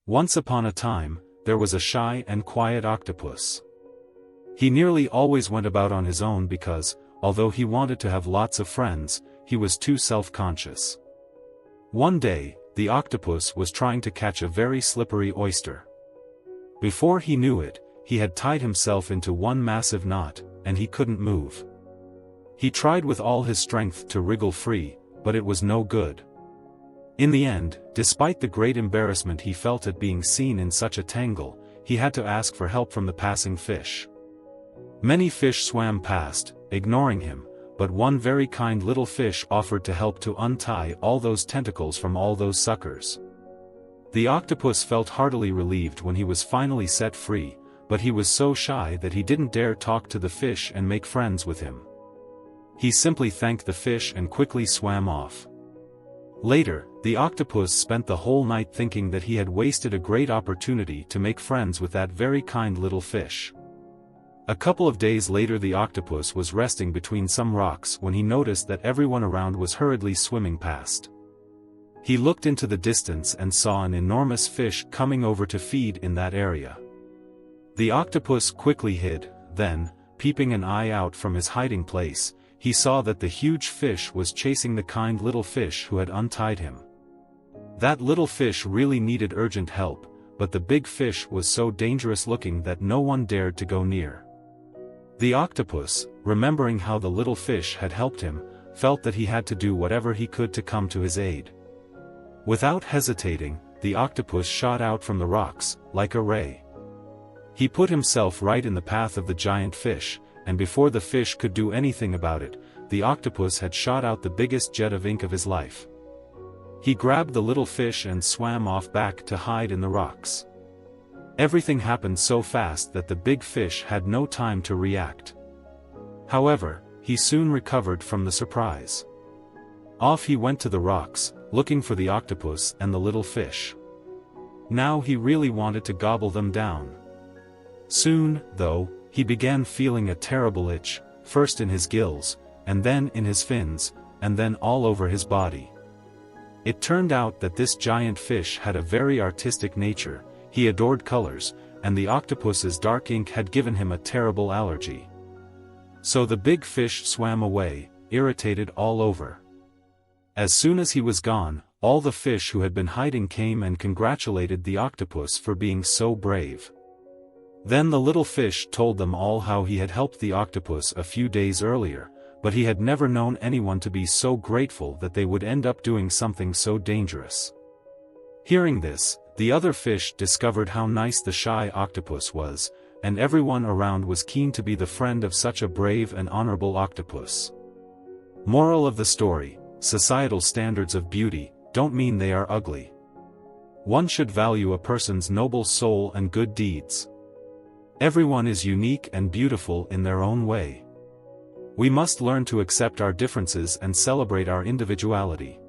Once upon a time, there was a shy and quiet octopus. He nearly always went about on his own because, although he wanted to have lots of friends, he was too self-conscious. One day, the octopus was trying to catch a very slippery oyster. Before he knew it, he had tied himself into one massive knot, and he couldn't move. He tried with all his strength to wriggle free, but it was no good. In the end, despite the great embarrassment he felt at being seen in such a tangle, he had to ask for help from the passing fish. Many fish swam past, ignoring him, but one very kind little fish offered to help to untie all those tentacles from all those suckers. The octopus felt heartily relieved when he was finally set free, but he was so shy that he didn't dare talk to the fish and make friends with him. He simply thanked the fish and quickly swam off. Later, the octopus spent the whole night thinking that he had wasted a great opportunity to make friends with that very kind little fish. A couple of days later, the octopus was resting between some rocks when he noticed that everyone around was hurriedly swimming past. He looked into the distance and saw an enormous fish coming over to feed in that area. The octopus quickly hid, then, peeping an eye out from his hiding place, he saw that the huge fish was chasing the kind little fish who had untied him. That little fish really needed urgent help, but the big fish was so dangerous looking that no one dared to go near. The octopus, remembering how the little fish had helped him, felt that he had to do whatever he could to come to his aid. Without hesitating, the octopus shot out from the rocks, like a ray. He put himself right in the path of the giant fish, and before the fish could do anything about it, the octopus had shot out the biggest jet of ink of his life. He grabbed the little fish and swam off back to hide in the rocks. Everything happened so fast that the big fish had no time to react. However, he soon recovered from the surprise. Off he went to the rocks, looking for the octopus and the little fish. Now he really wanted to gobble them down. Soon, though, he began feeling a terrible itch, first in his gills, and then in his fins, and then all over his body. It turned out that this giant fish had a very artistic nature. He adored colors, and the octopus's dark ink had given him a terrible allergy. So the big fish swam away, irritated all over. As soon as he was gone, all the fish who had been hiding came and congratulated the octopus for being so brave. Then the little fish told them all how he had helped the octopus a few days earlier, but he had never known anyone to be so grateful that they would end up doing something so dangerous. Hearing this, the other fish discovered how nice the shy octopus was, and everyone around was keen to be the friend of such a brave and honorable octopus. Moral of the story: societal standards of beauty don't mean they are ugly. One should value a person's noble soul and good deeds. Everyone is unique and beautiful in their own way. We must learn to accept our differences and celebrate our individuality.